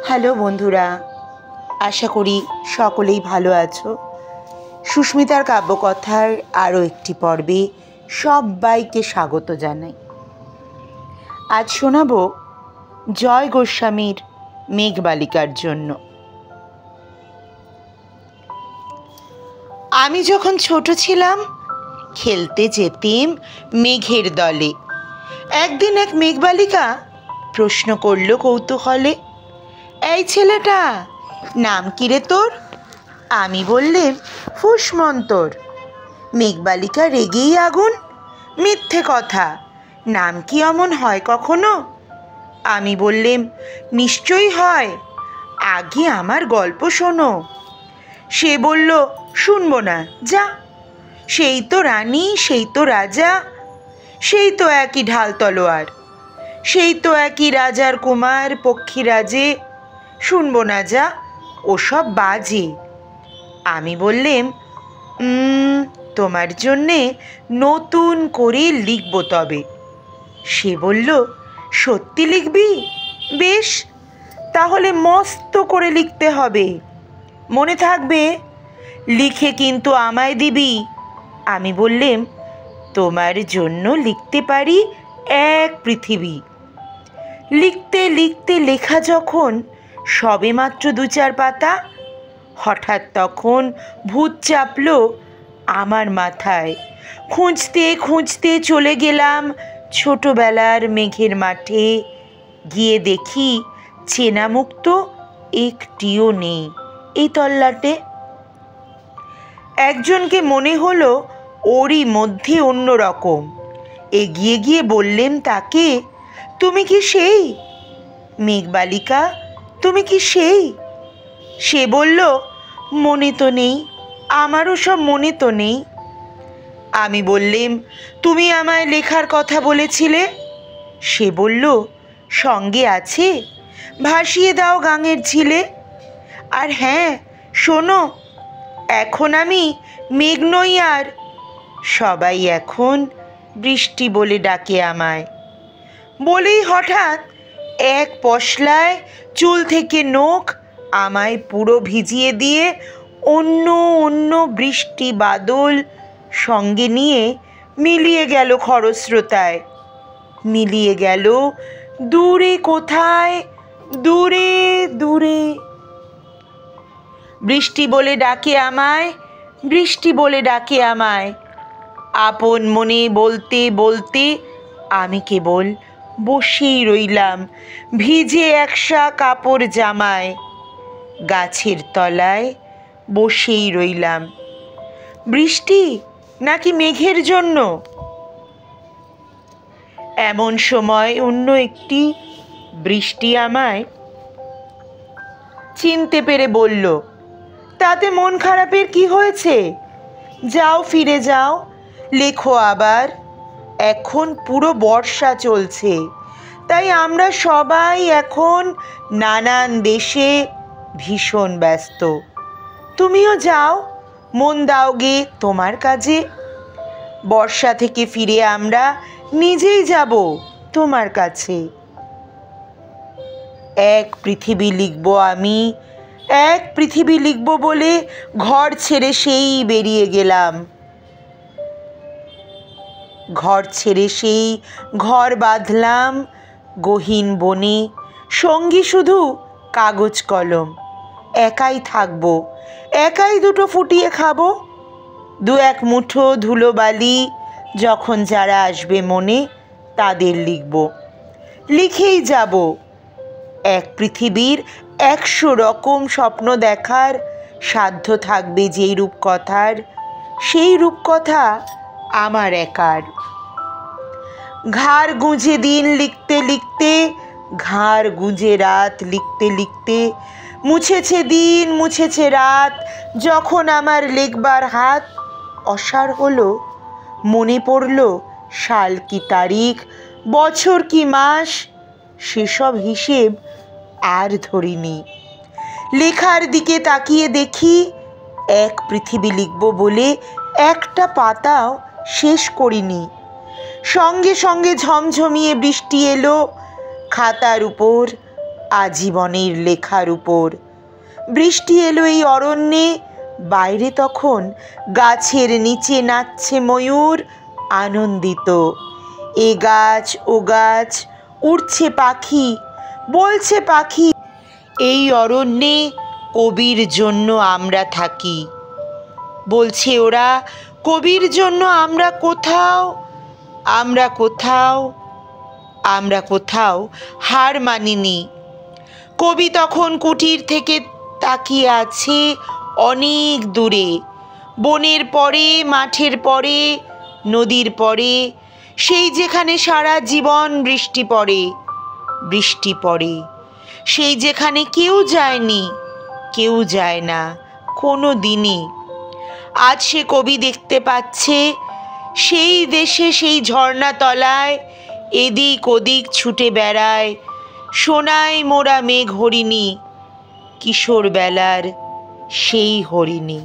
Hello বন্ধুরা, আশা করি সকলেই ভালো আছো। সুস্মিতার কাব্যকথার আরও একটি পর্বে সবাইকে স্বাগত জানাই। আজ শোনাব জয় গোস্বামীর মেঘবালিকার জন্য। আমি যখন ছোট ছিলাম খেলতে যেতেম মেঘের দলে। একদিন এক মেঘবালিকা প্রশ্ন করল কৌতূহলে, এই ছেলেটা, নাম কি রে তোর? আমি বললেম, ফুসমন্তর। মেঘবালিকা রেগেই আগুন, মিথ্যে কথা, নাম কি অমন হয় কখনো? আমি বললেম, নিশ্চয়ই হয়, আগে আমার গল্প শোনো। সে বলল, শুনবো না, যা। সেই তো রানী, সেই তো রাজা, সেই তো একই ঢাল তলোয়ার, সেই তো একই রাজার কুমার পক্ষীরাজে, শুনবো না, যা, ওসব বাজে। আমি বললেম, তোমার জন্যে নতুন করে লিখব তবে। সে বলল, সত্যি লিখবি? বেশ, তাহলে মস্ত করে লিখতে হবে, মনে থাকবে, লিখে কিন্তু আমায় দিবি। আমি বললেম, তোমার জন্য লিখতে পারি এক পৃথিবী। লিখতে লিখতে লেখা যখন সবে মাত্র 2-4 পাতা, হঠাৎ তখন ভূত চাপল আমার মাথায়। খুঁজতে খুঁজতে চলে গেলাম ছোটবেলার মেঘের মাঠে। গিয়ে দেখি চেনা মুখ তো একটিও নেই এই তল্লাটে। একজনকে মনে হলো ওরই মধ্যে অন্য রকম। এগিয়ে গিয়ে বললেম তাকে, তুমি কি সেই মেঘবালিকা? তুমি কি সেই? সে বলল, মনে তো নেই, আমারও সব মনে তো নেই। আমি বললেম, তুমি আমায় লেখার কথা বলেছিলে। সে বলল, সঙ্গে আছে, ভাসিয়ে দাও গাঙের ঝিলে। আর হ্যাঁ, শোনো, এখন আমি মেঘ নই আর, সবাই এখন বৃষ্টি বলে ডাকে আমায়। বলেই হঠাৎ এক পশলায় চুল থেকে নখ আমায় পুরো ভিজিয়ে দিয়ে অন্য অন্য বৃষ্টি বাদল সঙ্গে নিয়ে মিলিয়ে গেল খরস্রোতায়। মিলিয়ে গেল দূরে কোথায়, দূরে দূরে। বৃষ্টি বলে ডাকে আমায়, বৃষ্টি বলে ডাকে আমায়। আপন মনে বলতে বলতে আমি কেবল বসেই রইলাম ভিজে একসা কাপড় জামায়। গাছের তলায় বসেই রইলাম। বৃষ্টি নাকি মেঘের জন্য? এমন সময় অন্য একটি বৃষ্টি আমায় চিনতে পেরে বলল, তাতে মন খারাপের কি হয়েছে? যাও, ফিরে যাও, লেখো আবার। এখন পুরো বর্ষা চলছে, তাই আমরা সবাই এখন নানান দেশে ভীষণ ব্যস্ত। তুমিও যাও, মন দাও গে তোমার কাজে। বর্ষা থেকে ফিরে আমরা নিজেই যাব তোমার কাছে। এক পৃথিবী লিখব আমি, এক পৃথিবী লিখব বলে ঘর ছেড়ে সেই বেরিয়ে গেলাম। ঘর ছেড়ে সেই ঘর বাঁধলাম গহীন বনে, সঙ্গী শুধু কাগজ কলম। একাই থাকবো, একাই দুটো ফুটিয়ে খাবো, 2-1 মুঠো ধুলোবালি যখন যারা আসবে মনে তাদের লিখব। লিখেই যাব। এক পৃথিবীর 100 রকম স্বপ্ন দেখার সাধ্য থাকবে যেই রূপকথার, সেই রূপকথা আমার একার। ঘাড় গুঁজে দিন লিখতে লিখতে, ঘাড় গুঁজে রাত লিখতে লিখতে, মুছেছে দিন মুছেছে রাত যখন আমার লেখবার হাত অসাড় হলো। মনে পড়ল সাল কি তারিখ, বছর কি মাস, সেসব হিসেব আর ধরিনি। লেখার দিকে তাকিয়ে দেখি এক পৃথিবী লিখব বলে একটা পাতাও শেষ করিনি। সঙ্গে সঙ্গে ঝমঝমিয়ে বৃষ্টি এলো খাতার উপর আজীবনের লেখার উপর। বৃষ্টি এলো এই অরণ্যে, বাইরে তখন গাছের নিচে নাচছে ময়ূর আনন্দিত। এ গাছ ও গাছ, উড়ছে পাখি, বলছে পাখি, এই অরণ্যে কবির জন্য আমরা থাকি। বলছে ওরা, কবির জন্য আমরা কোথাও, আমরা কোথাও, আমরা কোথাও হার মানিনি। কবি তখন কুটির থেকে তাকিয়ে আছে অনেক দূরে, বনের পরে, মাঠের পরে, নদীর পরে, সেই যেখানে সারা জীবন বৃষ্টি পড়ে, বৃষ্টি পড়ে, সেই যেখানে কেউ যায়নি, কেউ যায় না কোনো দিনই। আজ সে কবি দেখতে পাচ্ছে সেই দেশে, সেই ঝর্ণা তলায় এদিক ওদিক ছুটে বেড়ায় সোনায় মোরা মেঘ হরিণী, কিশোর বেলার সেই হরিণী।